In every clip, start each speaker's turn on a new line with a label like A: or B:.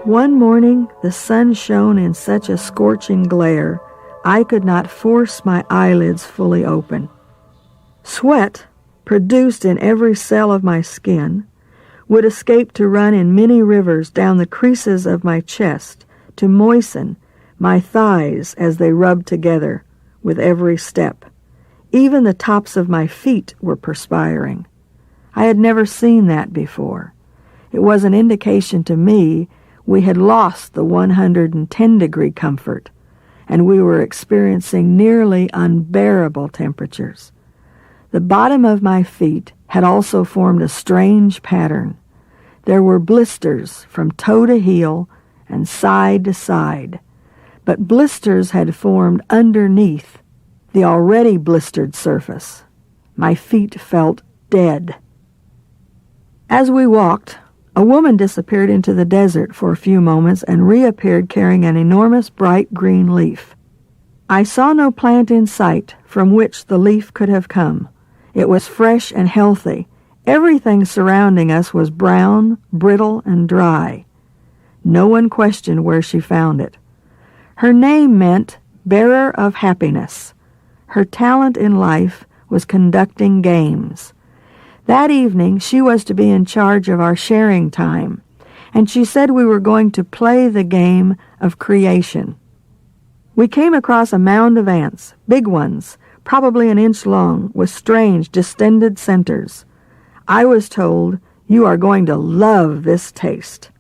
A: One morning, the sun shone in such a scorching glare, I could not force my eyelids fully open. Sweat, produced in every cell of my skin, would escape to run in many rivers down the creases of my chest to moisten my thighs as they rubbed together with every step. Even the tops of my feet were perspiring. I had never seen that before. It was an indication to me we had lost the 110-degree comfort, and we were experiencing nearly unbearable temperatures. The bottom of my feet had also formed a strange pattern. There were blisters from toe to heel and side to side, but blisters had formed underneath the already blistered surface. My feet felt dead. As we walked, a woman disappeared into the desert for a few moments and reappeared carrying an enormous bright green leaf. I saw no plant in sight from which the leaf could have come. It was fresh and healthy. Everything surrounding us was brown, brittle, and dry. No one questioned where she found it. Her name meant bearer of happiness. Her talent in life was conducting games. That evening, she was to be in charge of our sharing time, and she said we were going to play the game of creation. We came across a mound of ants, big ones, probably an inch long, with strange, distended centers. I was told, "You are going to love this taste."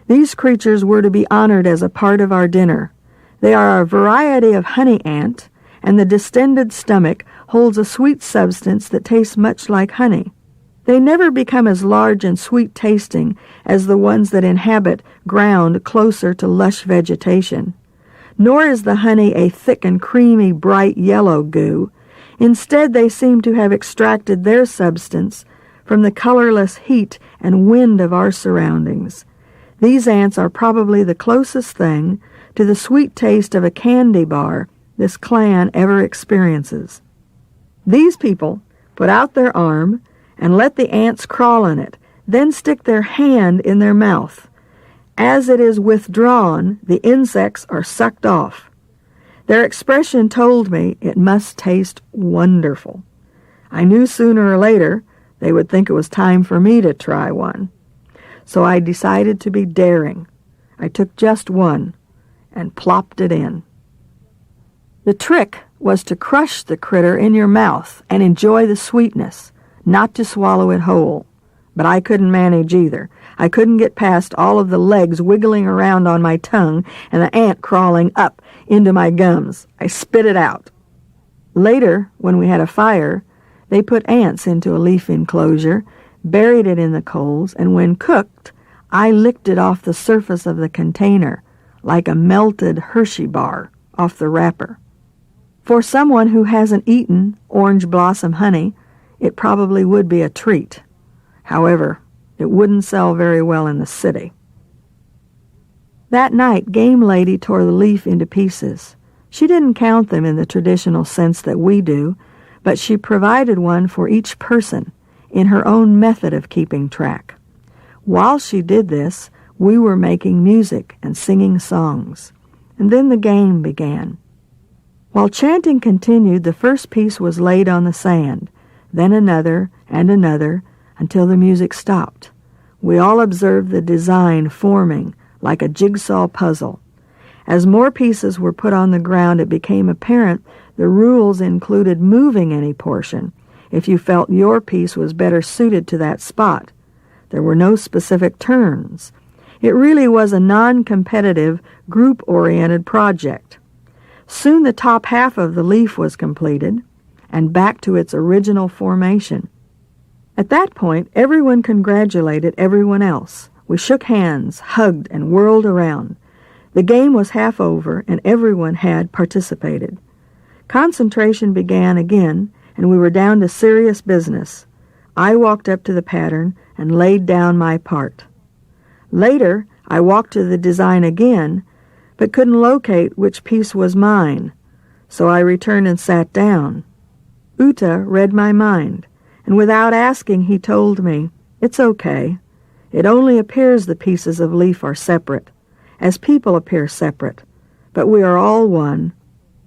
A: These creatures were to be honored as a part of our dinner. They are a variety of honey ant, and the distended stomach holds a sweet substance that tastes much like honey. They never become as large and sweet-tasting as the ones that inhabit ground closer to lush vegetation. Nor is the honey a thick and creamy, bright yellow goo. Instead, they seem to have extracted their substance from the colorless heat and wind of our surroundings. These ants are probably the closest thing to the sweet taste of a candy bar this clan ever experiences. These people put out their arm and let the ants crawl in it, then stick their hand in their mouth. As it is withdrawn, the insects are sucked off. Their expression told me it must taste wonderful. I knew sooner or later they would think it was time for me to try one. So I decided to be daring. I took just one and plopped it in. The trick was to crush the critter in your mouth and enjoy the sweetness, not to swallow it whole. But I couldn't manage either. I couldn't get past all of the legs wiggling around on my tongue and the ant crawling up into my gums. I spit it out. Later, when we had a fire, they put ants into a leaf enclosure, buried it in the coals, and when cooked, I licked it off the surface of the container like a melted Hershey bar off the wrapper. For someone who hasn't eaten orange blossom honey, it probably would be a treat. However, it wouldn't sell very well in the city. That night, Game Lady tore the leaf into pieces. She didn't count them in the traditional sense that we do, but she provided one for each person in her own method of keeping track. While she did this, we were making music and singing songs. And then the game began. While chanting continued, the first piece was laid on the sand, then another and another, until the music stopped. We all observed the design forming like a jigsaw puzzle. As more pieces were put on the ground, it became apparent the rules included moving any portion if you felt your piece was better suited to that spot. There were no specific turns. It really was a non-competitive, group-oriented project. Soon the top half of the leaf was completed and back to its original formation. At that point, everyone congratulated everyone else. We shook hands, hugged, and whirled around. The game was half over, and everyone had participated. Concentration began again, and we were down to serious business. I walked up to the pattern and laid down my part. Later, I walked to the design again, but couldn't locate which piece was mine, so I returned and sat down. Uta read my mind, and without asking, he told me, "It's okay. It only appears the pieces of leaf are separate, as people appear separate, but we are all one.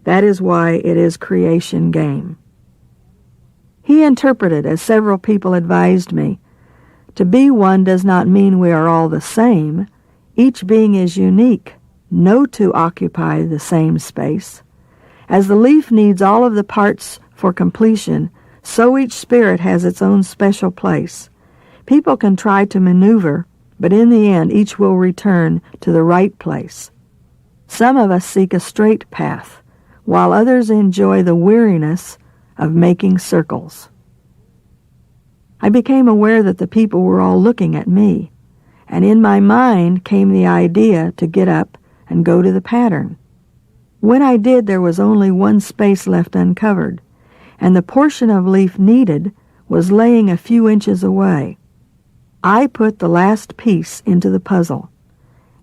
A: That is why it is creation game. He interpreted, as several people advised me, to be one does not mean we are all the same. Each being is unique. No two occupy the same space. As the leaf needs all of the parts for completion, so each spirit has its own special place. People can try to maneuver, but in the end each will return to the right place. Some of us seek a straight path, while others enjoy the weariness of making circles. I became aware that the people were all looking at me, and in my mind came the idea to get up and go to the pattern. When I did, there was only one space left uncovered, and the portion of leaf needed was laying a few inches away. I put the last piece into the puzzle,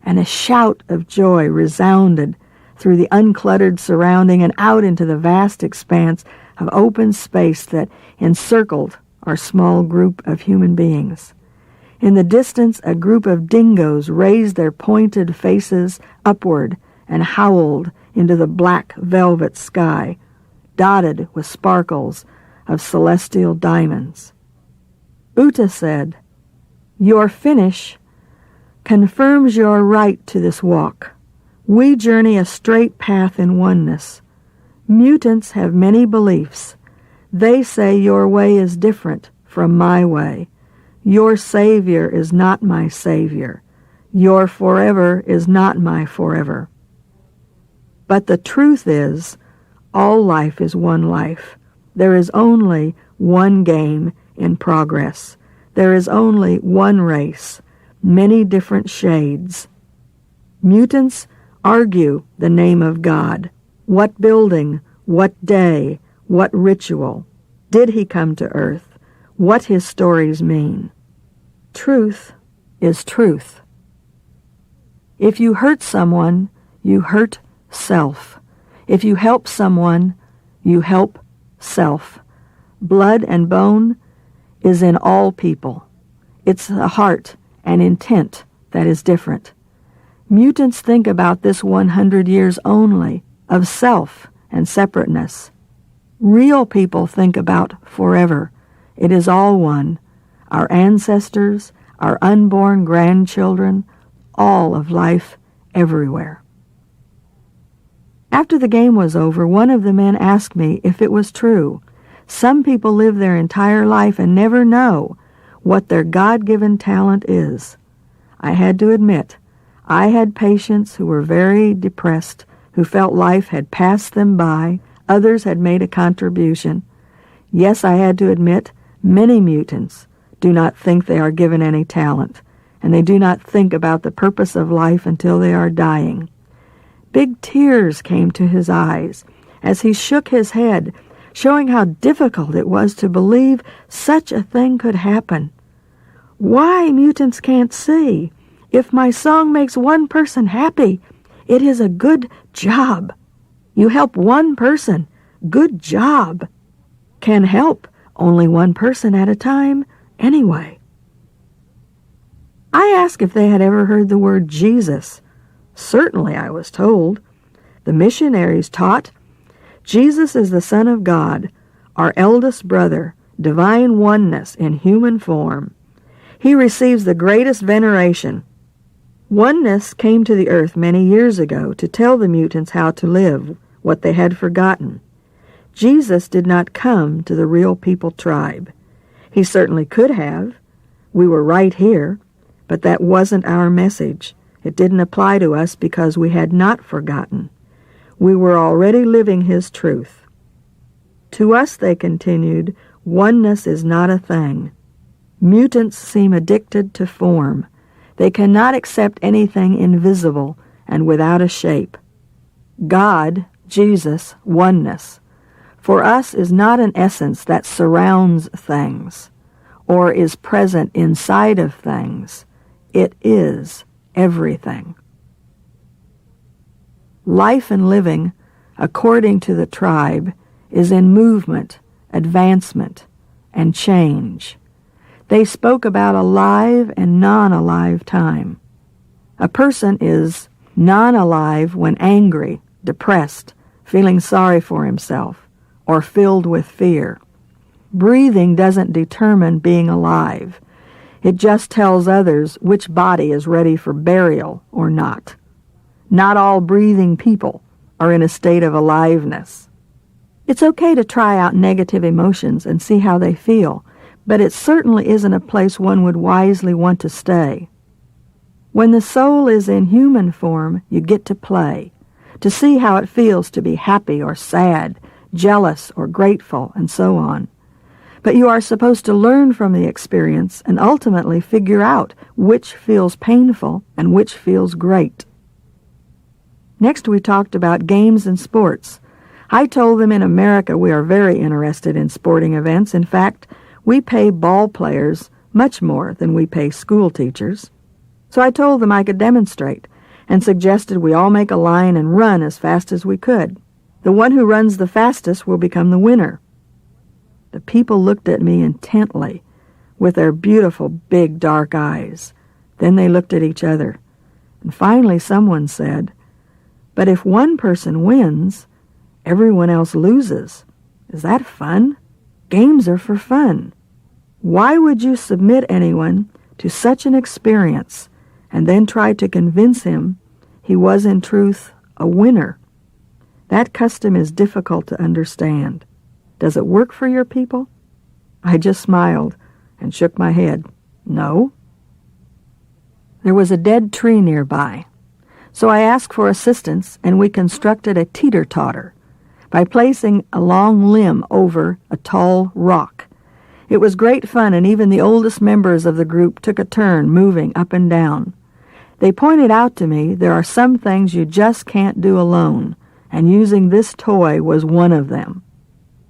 A: and a shout of joy resounded through the uncluttered surrounding and out into the vast expanse of open space that encircled our small group of human beings. In the distance, a group of dingoes raised their pointed faces upward and howled into the black velvet sky, dotted with sparkles of celestial diamonds. Uta said, "Your finish confirms your right to this walk. We journey a straight path in oneness. Mutants have many beliefs. They say your way is different from my way. Your Savior is not my Savior. Your forever is not my forever. But the truth is, all life is one life. There is only one game in progress. There is only one race, many different shades. Mutants argue the name of God. What building, what day, what ritual? Did he come to earth? What his stories mean? Truth is truth. If you hurt someone, you hurt self. If you help someone, you help self. Blood and bone is in all people. It's the heart and intent that is different. Mutants think about this 100 years only, of self and separateness. Real people think about forever. It is all one. Our ancestors, our unborn grandchildren, all of life everywhere. After the game was over, one of the men asked me if it was true. Some people live their entire life and never know what their God-given talent is. I had to admit, I had patients who were very depressed, who felt life had passed them by, others had made a contribution. Yes, I had to admit, many mutants do not think they are given any talent, and they do not think about the purpose of life until they are dying. Big tears came to his eyes as he shook his head, showing how difficult it was to believe such a thing could happen. Why mutants can't see? If my song makes one person happy, it is a good job. You help one person, good job. Can help only one person at a time anyway. I asked if they had ever heard the word Jesus. Certainly, I was told. The missionaries taught, Jesus is the Son of God, our eldest brother, divine oneness in human form. He receives the greatest veneration. Oneness came to the earth many years ago to tell the mutants how to live, what they had forgotten. Jesus did not come to the real people tribe. He certainly could have. We were right here, but that wasn't our message. It didn't apply to us because we had not forgotten. We were already living his truth. To us, they continued, oneness is not a thing. Mutants seem addicted to form. They cannot accept anything invisible and without a shape. God, Jesus, oneness, for us is not an essence that surrounds things or is present inside of things. It is everything. Life and living, according to the tribe, is in movement, advancement, and change. They spoke about alive and non-alive time. A person is non-alive when angry, depressed, feeling sorry for himself, or filled with fear. Breathing doesn't determine being alive. It just tells others which body is ready for burial or not. Not all breathing people are in a state of aliveness. It's okay to try out negative emotions and see how they feel, but it certainly isn't a place one would wisely want to stay. When the soul is in human form, you get to play, to see how it feels to be happy or sad, jealous or grateful, and so on. But you are supposed to learn from the experience and ultimately figure out which feels painful and which feels great. Next, we talked about games and sports. I told them in America we are very interested in sporting events. In fact, we pay ball players much more than we pay school teachers. So I told them I could demonstrate and suggested we all make a line and run as fast as we could. The one who runs the fastest will become the winner. The people looked at me intently with their beautiful big dark eyes. Then they looked at each other. And finally someone said, "But if one person wins, everyone else loses. Is that fun? Games are for fun. Why would you submit anyone to such an experience and then try to convince him he was in truth a winner? That custom is difficult to understand. Does it work for your people?" I just smiled and shook my head. No. There was a dead tree nearby, so I asked for assistance, and we constructed a teeter-totter by placing a long limb over a tall rock. It was great fun, and even the oldest members of the group took a turn moving up and down. They pointed out to me there are some things you just can't do alone, and using this toy was one of them.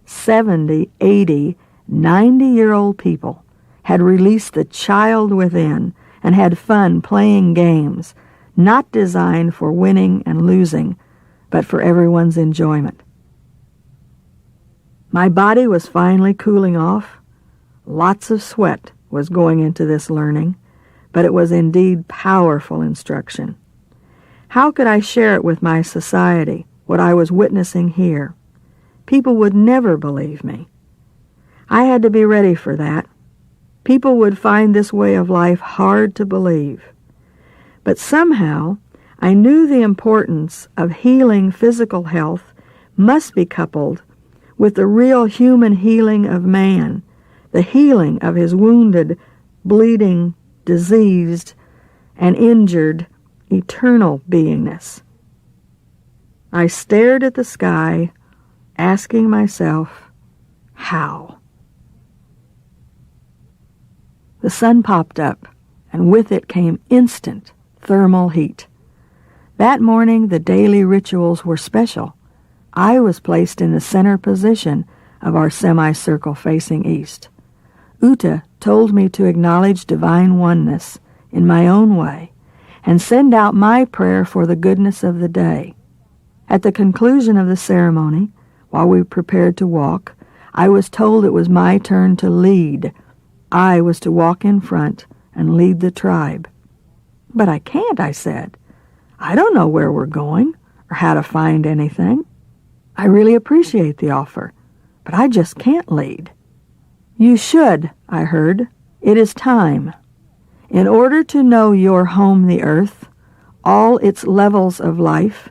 A: 70, 80, 90-year-old people had released the child within and had fun playing games, not designed for winning and losing, but for everyone's enjoyment. My body was finally cooling off. Lots of sweat was going into this learning, but it was indeed powerful instruction. How could I share it with my society, what I was witnessing here? People would never believe me. I had to be ready for that. People would find this way of life hard to believe. But somehow, I knew the importance of healing physical health must be coupled with the real human healing of man, the healing of his wounded, bleeding, diseased, and injured eternal beingness. I stared at the sky, asking myself, how? The sun popped up, and with it came instant thermal heat. That morning, the daily rituals were special. I was placed in the center position of our semicircle facing east. Uta told me to acknowledge divine oneness in my own way and send out my prayer for the goodness of the day. At the conclusion of the ceremony, while we prepared to walk, I was told it was my turn to lead. I was to walk in front and lead the tribe. "But I can't," I said. "I don't know where we're going or how to find anything. I really appreciate the offer, but I just can't lead." "You should," I heard. "It is time. In order to know your home, the earth, all its levels of life,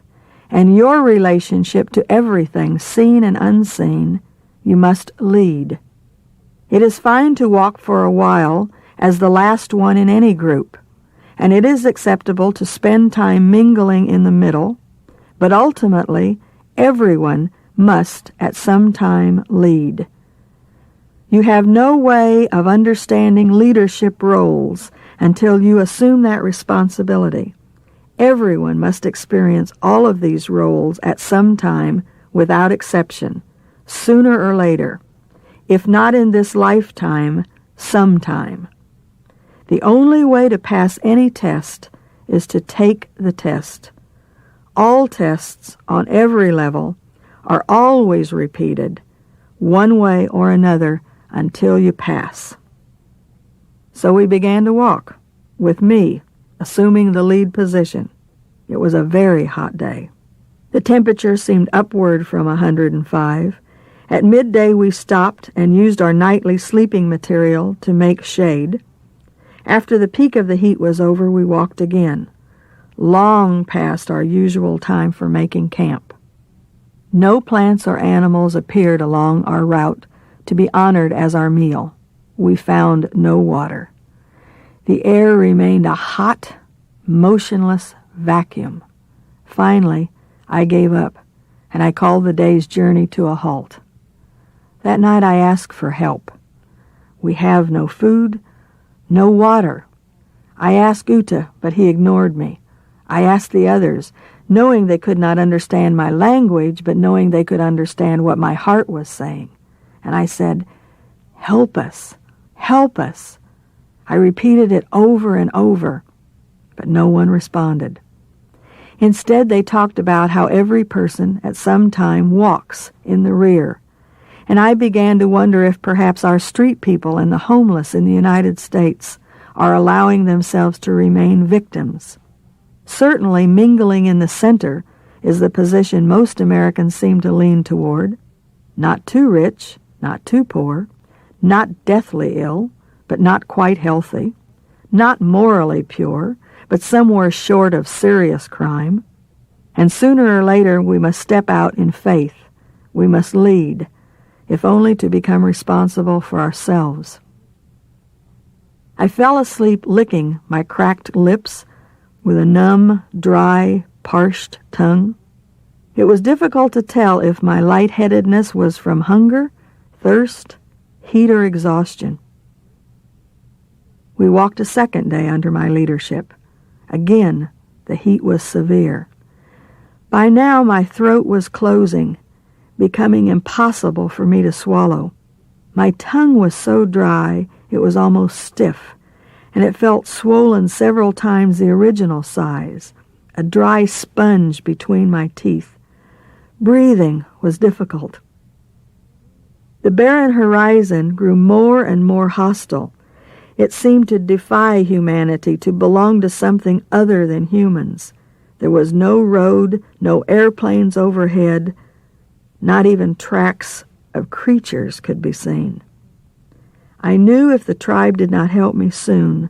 A: and your relationship to everything seen and unseen, you must lead. It is fine to walk for a while as the last one in any group, and it is acceptable to spend time mingling in the middle, but ultimately everyone must at some time lead. You have no way of understanding leadership roles until you assume that responsibility. Everyone must experience all of these roles at some time without exception, sooner or later. If not in this lifetime, sometime. The only way to pass any test is to take the test. All tests on every level are always repeated, one way or another, until you pass. So we began to walk, with me assuming the lead position. It was a very hot day. The temperature seemed upward from 105. At midday we stopped and used our nightly sleeping material to make shade. After the peak of the heat was over, we walked again, long past our usual time for making camp. No plants or animals appeared along our route to be honored as our meal. We found no water. The air remained a hot, motionless vacuum. Finally, I gave up, and I called the day's journey to a halt. That night I asked for help. We have no food, no water. I asked Uta, but he ignored me. I asked the others, knowing they could not understand my language, but knowing they could understand what my heart was saying. And I said, "Help us, help us." I repeated it over and over, but no one responded. Instead, they talked about how every person at some time walks in the rear, and I began to wonder if perhaps our street people and the homeless in the United States are allowing themselves to remain victims. Certainly, mingling in the center is the position most Americans seem to lean toward. Not too rich, not too poor, not deathly ill, but not quite healthy, not morally pure, but somewhere short of serious crime. And sooner or later we must step out in faith. We must lead, if only to become responsible for ourselves. I fell asleep licking my cracked lips with a numb, dry, parched tongue. It was difficult to tell if my lightheadedness was from hunger, thirst, heat, or exhaustion. We walked a second day under my leadership. Again, the heat was severe. By now my throat was closing, becoming impossible for me to swallow. My tongue was so dry it was almost stiff, and it felt swollen several times the original size, a dry sponge between my teeth. Breathing was difficult. The barren horizon grew more and more hostile. It seemed to defy humanity, to belong to something other than humans. There was no road, no airplanes overhead, not even tracks of creatures could be seen. I knew if the tribe did not help me soon,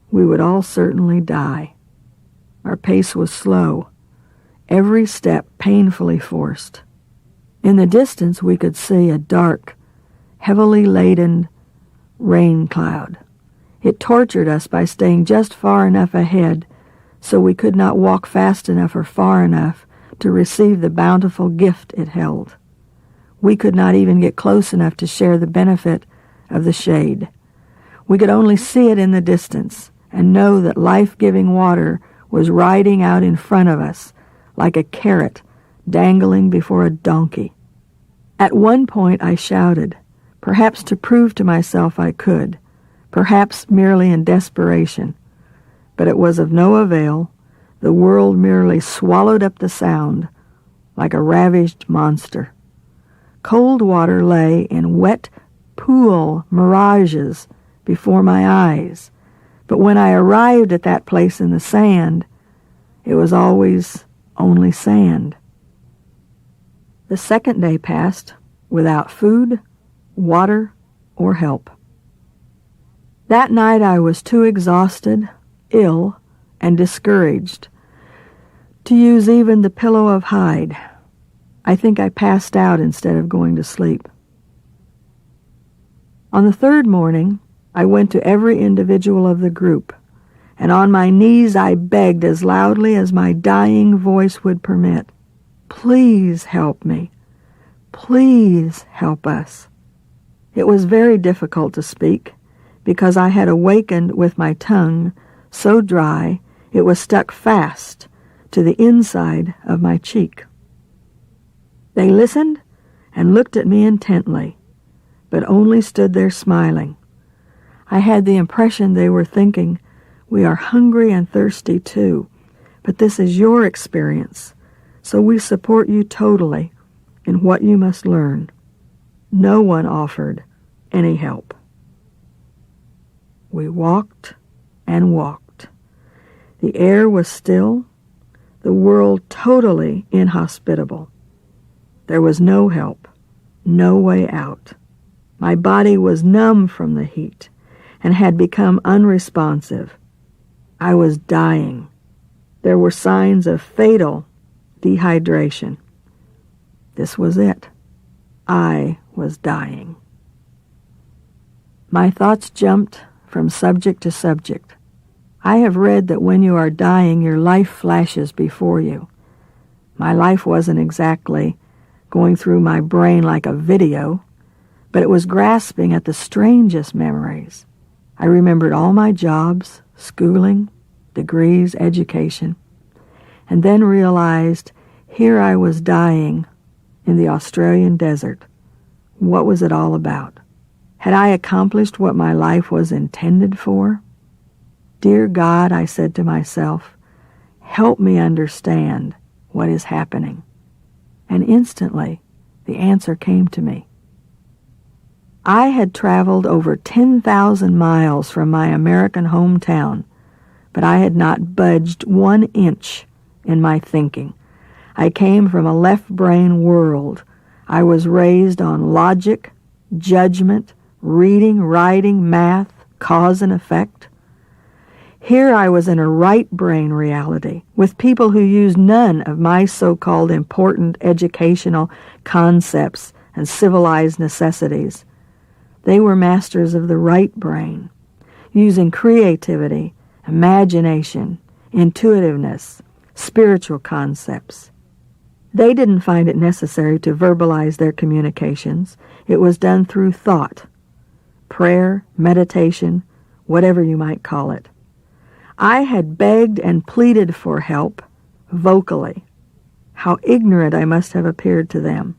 A: we would all certainly die. Our pace was slow, every step painfully forced. In the distance we could see a dark, heavily laden rain cloud. It tortured us by staying just far enough ahead so we could not walk fast enough or far enough to receive the bountiful gift it held. We could not even get close enough to share the benefit of the shade. We could only see it in the distance and know that life-giving water was riding out in front of us like a carrot dangling before a donkey. At one point I shouted, perhaps to prove to myself I could, perhaps merely in desperation. But it was of no avail. The world merely swallowed up the sound like a ravished monster. Cold water lay in wet pool mirages before my eyes, but when I arrived at that place in the sand, it was always only sand. The second day passed without food, water, or help. That night I was too exhausted, ill, and discouraged to use even the pillow of hide. I think I passed out instead of going to sleep. On the third morning, I went to every individual of the group, and on my knees I begged as loudly as my dying voice would permit, "Please help me. Please help us." It was very difficult to speak, because I had awakened with my tongue so dry it was stuck fast to the inside of my cheek. They listened and looked at me intently, but only stood there smiling. I had the impression they were thinking, "We are hungry and thirsty too, but this is your experience, so we support you totally in what you must learn." No one offered any help. We walked and walked. The air was still, the world totally inhospitable. There was no help, no way out. My body was numb from the heat and had become unresponsive. I was dying. There were signs of fatal dehydration. This was it. I was dying. My thoughts jumped from subject to subject. I have read that when you are dying, your life flashes before you. My life wasn't exactly going through my brain like a video, but it was grasping at the strangest memories. I remembered all my jobs, schooling, degrees, education, and then realized here I was dying in the Australian desert. What was it all about? Had I accomplished what my life was intended for? Dear God, I said to myself, help me understand what is happening. And instantly, the answer came to me. I had traveled over 10,000 miles from my American hometown, but I had not budged 1 inch in my thinking. I came from a left-brain world. I was raised on logic, judgment, reading, writing, math, cause and effect. Here I was in a right-brain reality, with people who used none of my so-called important educational concepts and civilized necessities. They were masters of the right brain, using creativity, imagination, intuitiveness, spiritual concepts. They didn't find it necessary to verbalize their communications. It was done through thought, prayer, meditation, whatever you might call it. I had begged and pleaded for help vocally. How ignorant I must have appeared to them.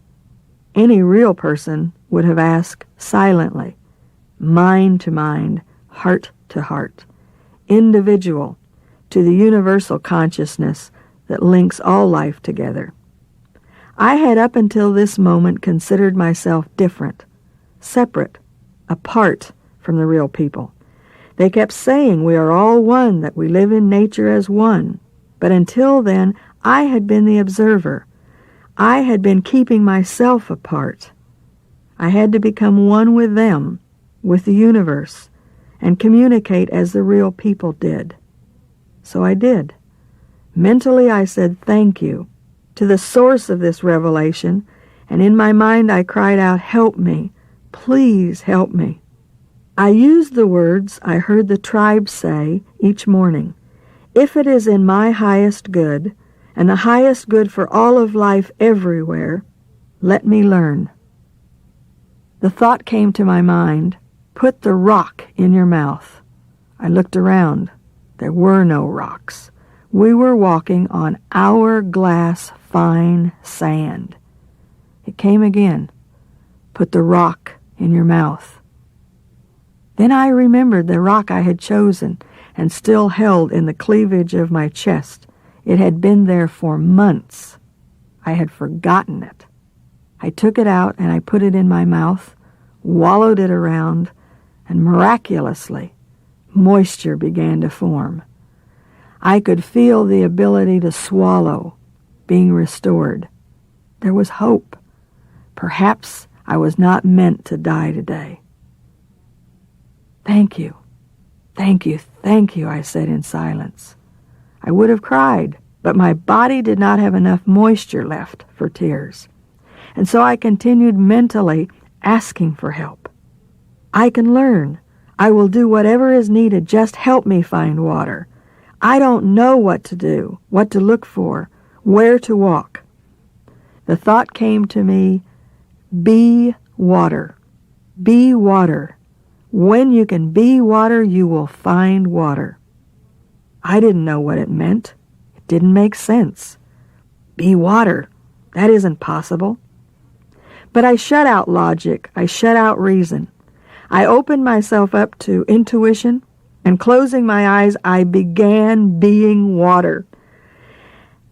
A: Any real person would have asked silently, mind to mind, heart to heart, individual to the universal consciousness that links all life together. I had up until this moment considered myself different, separate, apart from the real people. They kept saying we are all one, that we live in nature as one. But until then, I had been the observer. I had been keeping myself apart. I had to become one with them, with the universe, and communicate as the real people did. So I did. Mentally I said thank you to the source of this revelation, and in my mind I cried out, help me, please help me. I used the words I heard the tribe say each morning. If it is in my highest good, and the highest good for all of life everywhere, let me learn. The thought came to my mind, put the rock in your mouth. I looked around. There were no rocks. We were walking on hourglass fine sand. It came again. Put the rock in your mouth. Then I remembered the rock I had chosen and still held in the cleavage of my chest. It had been there for months. I had forgotten it. I took it out and I put it in my mouth, wallowed it around, and miraculously, moisture began to form. I could feel the ability to swallow being restored. There was hope. Perhaps I was not meant to die today. Thank you, thank you, thank you, I said in silence. I would have cried, but my body did not have enough moisture left for tears. And so I continued mentally asking for help. I can learn. I will do whatever is needed. Just help me find water. I don't know what to do, what to look for, where to walk. The thought came to me, be water. Be water. When you can be water, you will find water. I didn't know what it meant. It didn't make sense. Be water. That isn't possible. But I shut out logic. I shut out reason. I opened myself up to intuition, and closing my eyes, I began being water.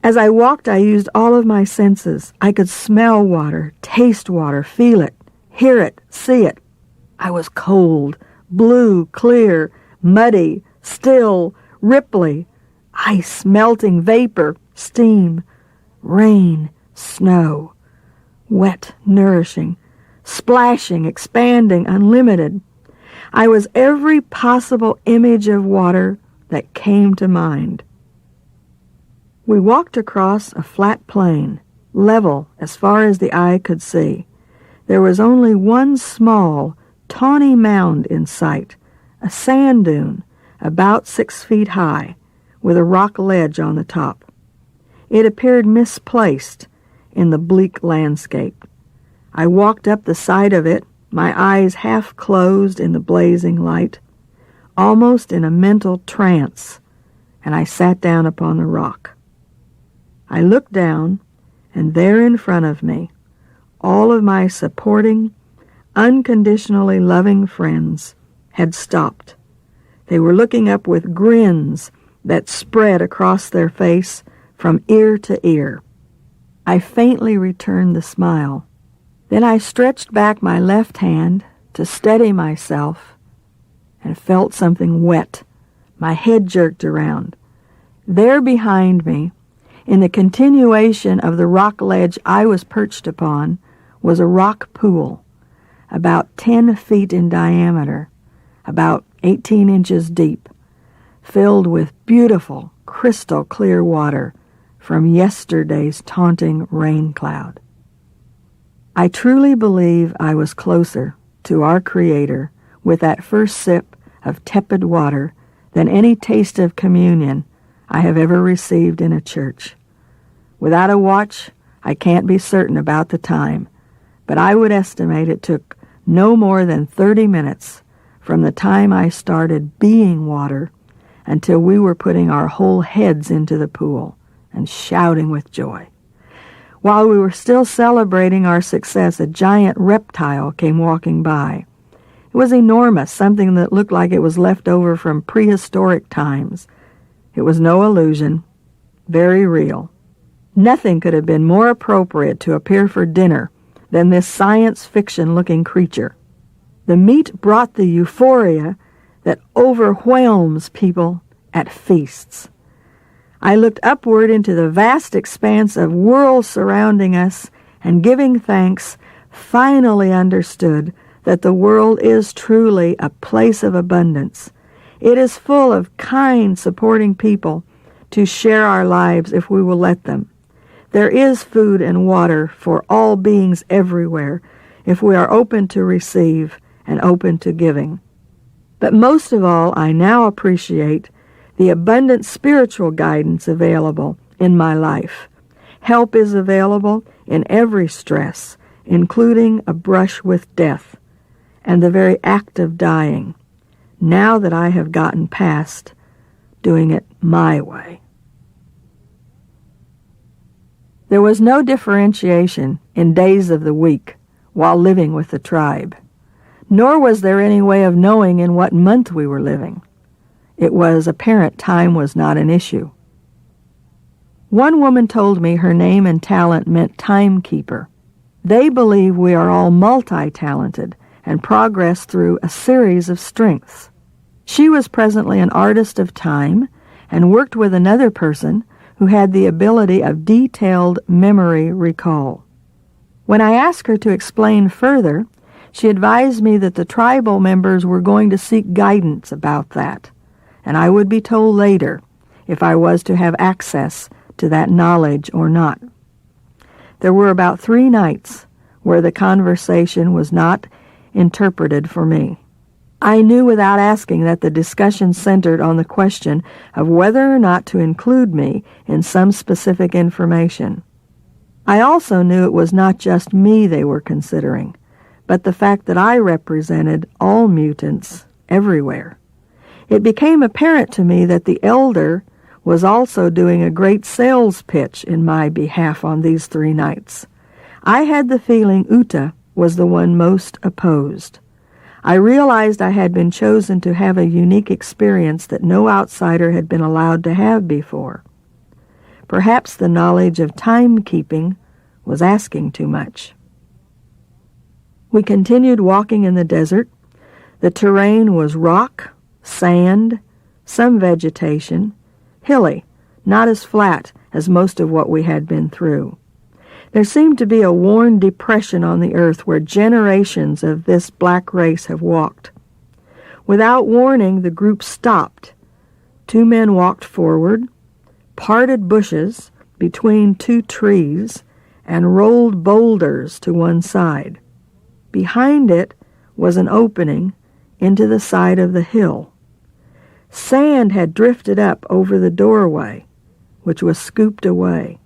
A: As I walked, I used all of my senses. I could smell water, taste water, feel it, hear it, see it. I was cold, blue, clear, muddy, still, ripply, ice, melting, vapor, steam, rain, snow, wet, nourishing, splashing, expanding, unlimited. I was every possible image of water that came to mind. We walked across a flat plain, level as far as the eye could see. There was only one small, tawny mound in sight, a sand dune about 6 feet high, with a rock ledge on the top. It appeared misplaced in the bleak landscape. I walked up the side of it, my eyes half closed in the blazing light, almost in a mental trance, and I sat down upon the rock. I looked down, and there in front of me, all of my supporting, unconditionally loving friends had stopped. They were looking up with grins that spread across their face from ear to ear. I faintly returned the smile. Then I stretched back my left hand to steady myself and felt something wet. My head jerked around. There behind me, in the continuation of the rock ledge I was perched upon, was a rock pool, about 10 feet in diameter, about 18 inches deep, filled with beautiful, crystal clear water from yesterday's taunting rain cloud. I truly believe I was closer to our Creator with that first sip of tepid water than any taste of communion I have ever received in a church. Without a watch, I can't be certain about the time, but I would estimate it took no more than 30 minutes from the time I started being water until we were putting our whole heads into the pool and shouting with joy. While we were still celebrating our success, a giant reptile came walking by. It was enormous, something that looked like it was left over from prehistoric times. It was no illusion, very real. Nothing could have been more appropriate to appear for dinner than this science fiction-looking creature. The meat brought the euphoria that overwhelms people at feasts. I looked upward into the vast expanse of world surrounding us, and giving thanks, finally understood that the world is truly a place of abundance. It is full of kind, supporting people to share our lives if we will let them. There is food and water for all beings everywhere if we are open to receive and open to giving. But most of all, I now appreciate the abundant spiritual guidance available in my life. Help is available in every stress, including a brush with death and the very act of dying, now that I have gotten past doing it my way. There was no differentiation in days of the week while living with the tribe, nor was there any way of knowing in what month we were living. It was apparent time was not an issue. One woman told me her name and talent meant timekeeper. They believe we are all multi-talented and progress through a series of strengths. She was presently an artist of time and worked with another person who had the ability of detailed memory recall. When I asked her to explain further, she advised me that the tribal members were going to seek guidance about that, and I would be told later if I was to have access to that knowledge or not. There were about 3 nights where the conversation was not interpreted for me. I knew without asking that the discussion centered on the question of whether or not to include me in some specific information. I also knew it was not just me they were considering, but the fact that I represented all mutants everywhere. It became apparent to me that the elder was also doing a great sales pitch in my behalf on these 3 nights. I had the feeling Uta was the one most opposed. I realized I had been chosen to have a unique experience that no outsider had been allowed to have before. Perhaps the knowledge of timekeeping was asking too much. We continued walking in the desert. The terrain was rock, sand, some vegetation, hilly, not as flat as most of what we had been through. There seemed to be a worn depression on the earth where generations of this black race have walked. Without warning, the group stopped. 2 men walked forward, parted bushes between 2 trees, and rolled boulders to one side. Behind it was an opening into the side of the hill. Sand had drifted up over the doorway, which was scooped away.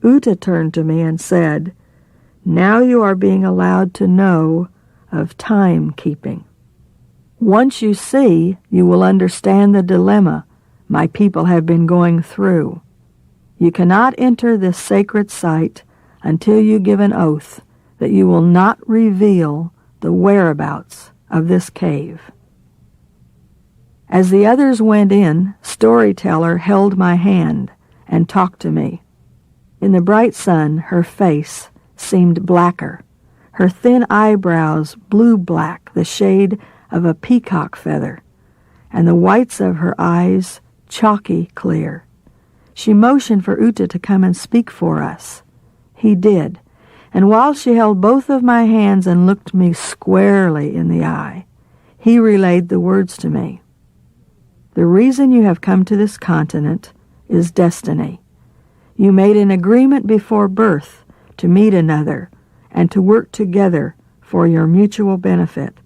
A: Uta turned to me and said, "Now you are being allowed to know of timekeeping. Once you see, you will understand the dilemma my people have been going through. You cannot enter this sacred site until you give an oath that you will not reveal the whereabouts of this cave." As the others went in, Storyteller held my hand and talked to me. In the bright sun, her face seemed blacker, her thin eyebrows blue-black, the shade of a peacock feather, and the whites of her eyes chalky clear. She motioned for Uta to come and speak for us. He did, and while she held both of my hands and looked me squarely in the eye, he relayed the words to me. "The reason you have come to this continent is destiny. You made an agreement before birth to meet another and to work together for your mutual benefit.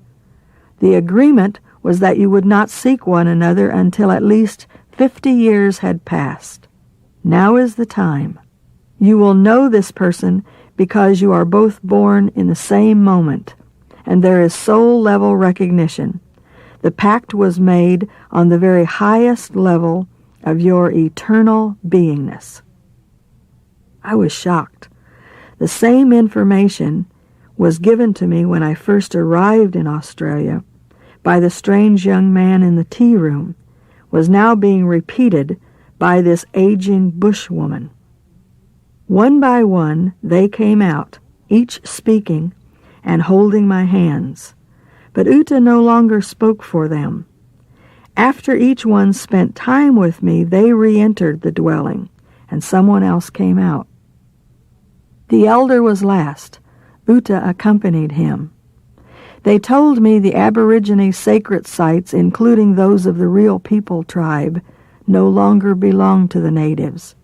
A: The agreement was that you would not seek one another until at least 50 years had passed. Now is the time. You will know this person because you are both born in the same moment, and there is soul-level recognition. The pact was made on the very highest level of your eternal beingness." I was shocked. The same information was given to me when I first arrived in Australia by the strange young man in the tea room, was now being repeated by this aging bushwoman. One by one they came out, each speaking and holding my hands, but Uta no longer spoke for them. After each one spent time with me, they re-entered the dwelling, and someone else came out. The elder was last. Uta accompanied him. They told me the Aborigine sacred sites, including those of the Real People tribe, no longer belonged to the natives.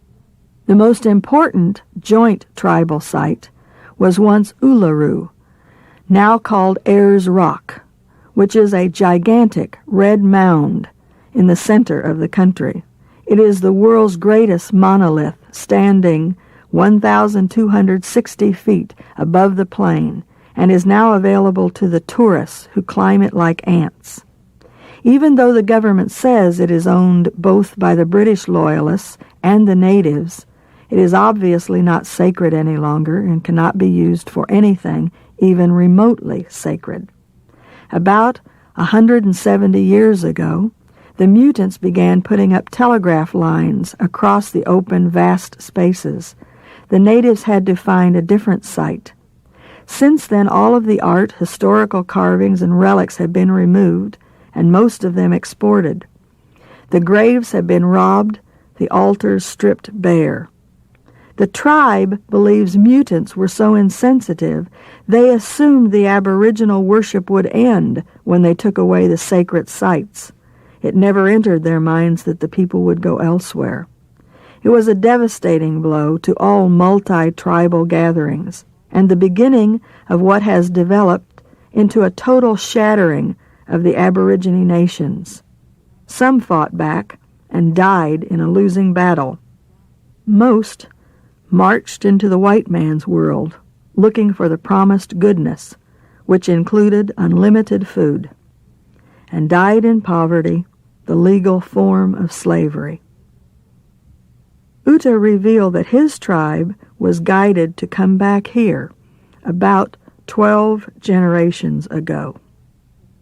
A: The most important joint tribal site was once Uluru, now called Ayers Rock, which is a gigantic red mound in the center of the country. It is the world's greatest monolith, standing 1,260 feet above the plain, and is now available to the tourists who climb it like ants. Even though the government says it is owned both by the British loyalists and the natives, it is obviously not sacred any longer and cannot be used for anything even remotely sacred. About 170 years ago, the mutants began putting up telegraph lines across the open, vast spaces. The natives had to find a different site. Since then, all of the art, historical carvings, and relics have been removed, and most of them exported. The graves have been robbed, the altars stripped bare. The tribe believes mutants were so insensitive, they assumed the Aboriginal worship would end when they took away the sacred sites. It never entered their minds that the people would go elsewhere. It was a devastating blow to all multi-tribal gatherings, and the beginning of what has developed into a total shattering of the Aborigine nations. Some fought back and died in a losing battle. Most marched into the white man's world, looking for the promised goodness, which included unlimited food, and died in poverty, the legal form of slavery. Uta revealed that his tribe was guided to come back here about 12 generations ago.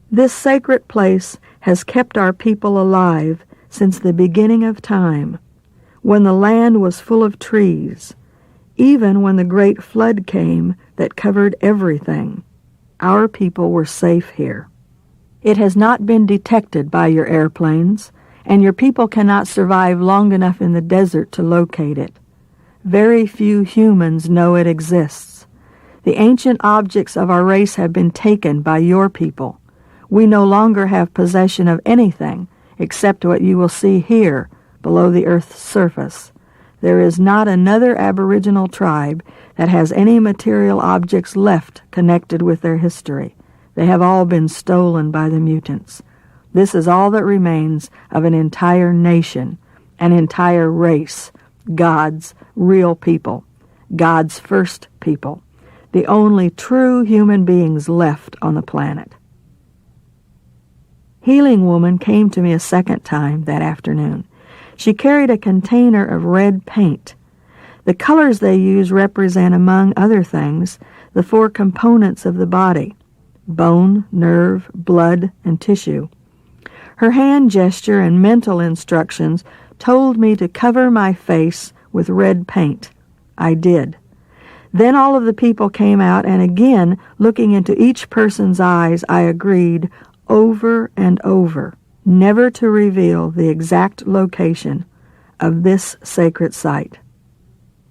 A: This sacred place has kept our people alive since the beginning of time, when the land was full of trees. Even when the great flood came that covered everything, our people were safe here. It has not been detected by your airplanes, and your people cannot survive long enough in the desert to locate it. Very few humans know it exists. The ancient objects of our race have been taken by your people. We no longer have possession of anything except what you will see here below the earth's surface. There is not another aboriginal tribe that has any material objects left connected with their history. They have all been stolen by the mutants. This is all that remains of an entire nation, an entire race, God's real people, God's first people, the only true human beings left on the planet. Healing Woman came to me a second time that afternoon. She carried a container of red paint. The colors they use represent, among other things, the 4 components of the body: bone, nerve, blood, and tissue. Her hand gesture and mental instructions told me to cover my face with red paint. I did. Then all of the people came out, and again, looking into each person's eyes, I agreed over and over never to reveal the exact location of this sacred site.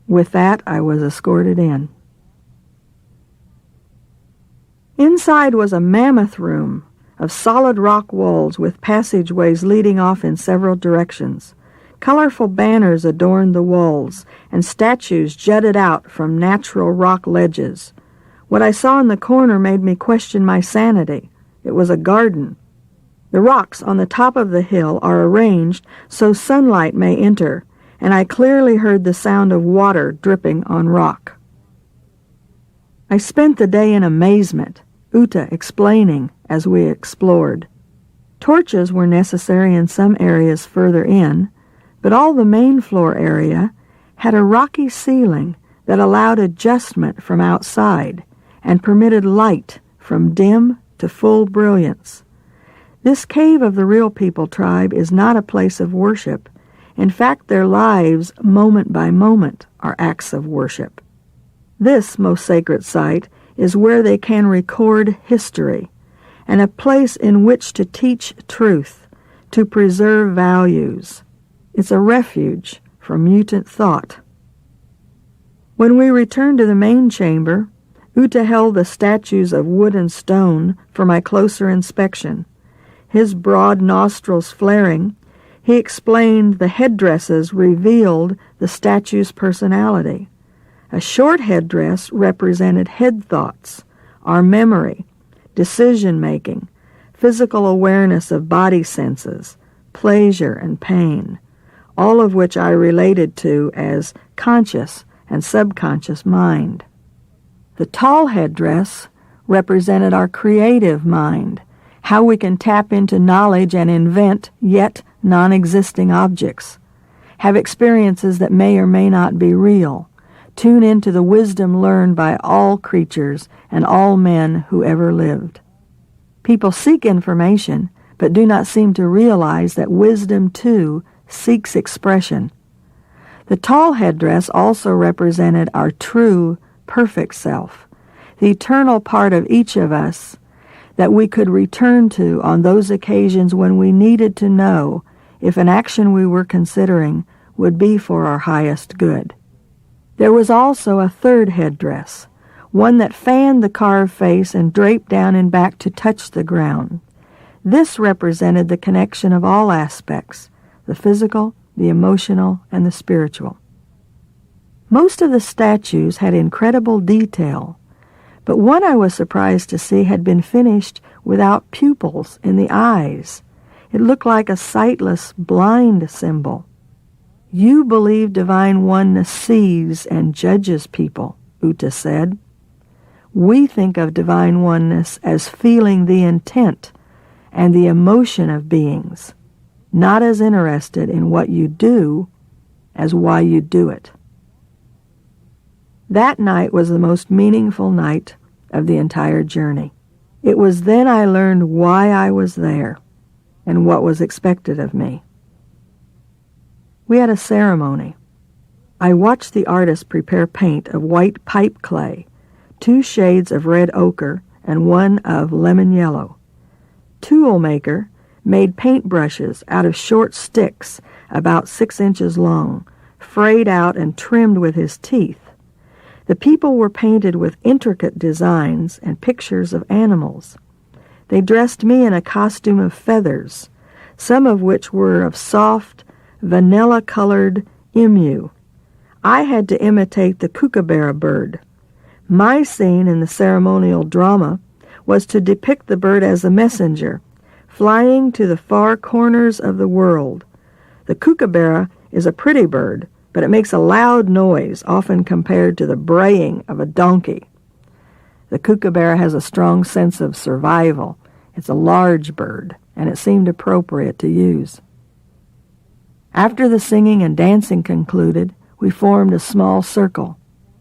A: With that, I was escorted in. Inside was a mammoth room of solid rock walls with passageways leading off in several directions. Colorful banners adorned the walls, and statues jutted out from natural rock ledges. What I saw in the corner made me question my sanity. It was a garden. The rocks on the top of the hill are arranged so sunlight may enter, and I clearly heard the sound of water dripping on rock. I spent the day in amazement, Uta explaining as we explored. Torches were necessary in some areas further in, but all the main floor area had a rocky ceiling that allowed adjustment from outside and permitted light from dim to full brilliance. This cave of the Real People tribe is not a place of worship. In fact, their lives, moment by moment, are acts of worship. This most sacred site is where they can record history, and a place in which to teach truth, to preserve values. It's a refuge from mutant thought. When we returned to the main chamber, Uta held the statues of wood and stone for my closer inspection. His broad nostrils flaring, he explained the headdresses revealed the statue's personality. A short headdress represented head thoughts, our memory, decision-making, physical awareness of body senses, pleasure and pain, all of which I related to as conscious and subconscious mind. The tall headdress represented our creative mind, how we can tap into knowledge and invent yet non-existing objects, have experiences that may or may not be real, tune into the wisdom learned by all creatures and all men who ever lived. People seek information, but do not seem to realize that wisdom, too, seeks expression. The tall headdress also represented our true, perfect self, the eternal part of each of us that we could return to on those occasions when we needed to know if an action we were considering would be for our highest good. There was also a third headdress, one that fanned the carved face and draped down and back to touch the ground. This represented the connection of all aspects, the physical, the emotional, and the spiritual. Most of the statues had incredible detail, but one I was surprised to see had been finished without pupils in the eyes. It looked like a sightless, blind symbol. You believe divine oneness sees and judges people, Uta said. We think of divine oneness as feeling the intent and the emotion of beings, not as interested in what you do as why you do it. That night was the most meaningful night of the entire journey. It was then I learned why I was there and what was expected of me. We had a ceremony. I watched the artist prepare paint of white pipe clay, 2 shades of red ochre and 1 of lemon yellow. tool maker, made paintbrushes out of short sticks about 6 inches long, frayed out and trimmed with his teeth. The people were painted with intricate designs and pictures of animals. They dressed me in a costume of feathers, some of which were of soft, vanilla-colored emu. I had to imitate the kookaburra bird. My scene in the ceremonial drama was to depict the bird as a messenger, flying to the far corners of the world. The kookaburra is a pretty bird, but it makes a loud noise, often compared to the braying of a donkey. The kookaburra has a strong sense of survival. It's a large bird, and it seemed appropriate to use. After the singing and dancing concluded, we formed a small circle.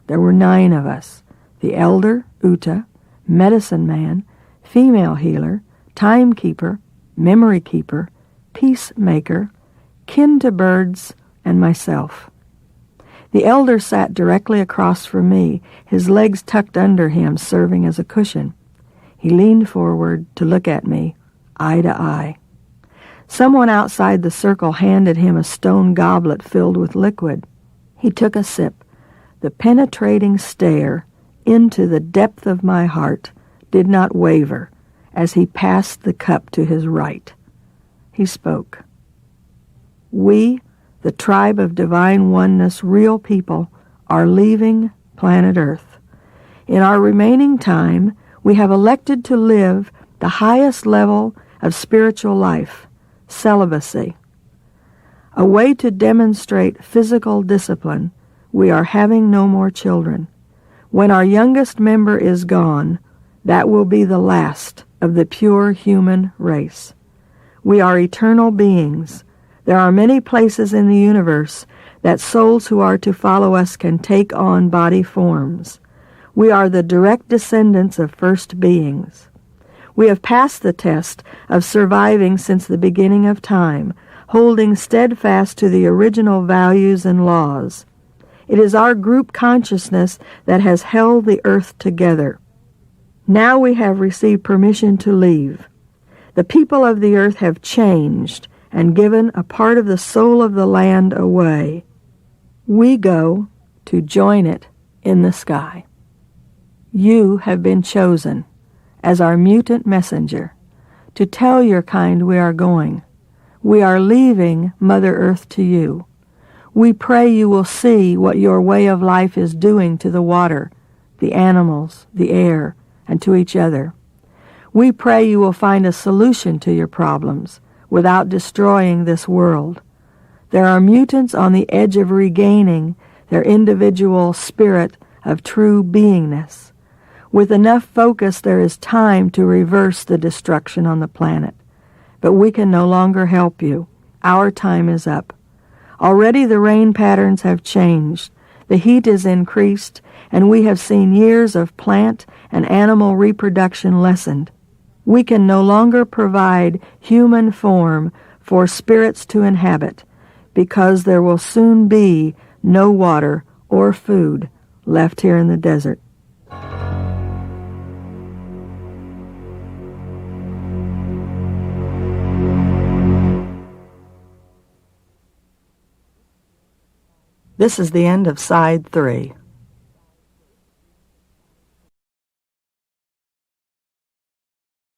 A: There were 9 of us: the elder, Uta, medicine man, female healer, timekeeper, memory keeper, peacemaker, kin to birds, and myself. The elder sat directly across from me, his legs tucked under him, serving as a cushion. He leaned forward to look at me, eye to eye. Someone outside the circle handed him a stone goblet filled with liquid. He took a sip. The penetrating stare into the depth of my heart did not waver as he passed the cup to his right. He spoke. We, the tribe of divine oneness, real people, are leaving planet Earth. In our remaining time, we have elected to live the highest level of spiritual life, celibacy. A way to demonstrate physical discipline, we are having no more children. When our youngest member is gone, that will be the last of the pure human race. We are eternal beings. There are many places in the universe that souls who are to follow us can take on body forms. We are the direct descendants of first beings. We have passed the test of surviving since the beginning of time, holding steadfast to the original values and laws. It is our group consciousness that has held the earth together. Now we have received permission to leave. The people of the earth have changed and given a part of the soul of the land away. We go to join it in the sky. You have been chosen as our mutant messenger to tell your kind we are going. We are leaving Mother Earth to you. We pray you will see what your way of life is doing to the water, the animals, the air, and to each other. We pray you will find a solution to your problems without destroying this world. There are mutants on the edge of regaining their individual spirit of true beingness. With enough focus, there is time to reverse the destruction on the planet. But we can no longer help you. Our time is up. Already the rain patterns have changed. The heat is increased, and we have seen years of plant and animal reproduction lessened. We can no longer provide human form for spirits to inhabit, because there will soon be no water or food left here in the desert. This is the end of Side 3.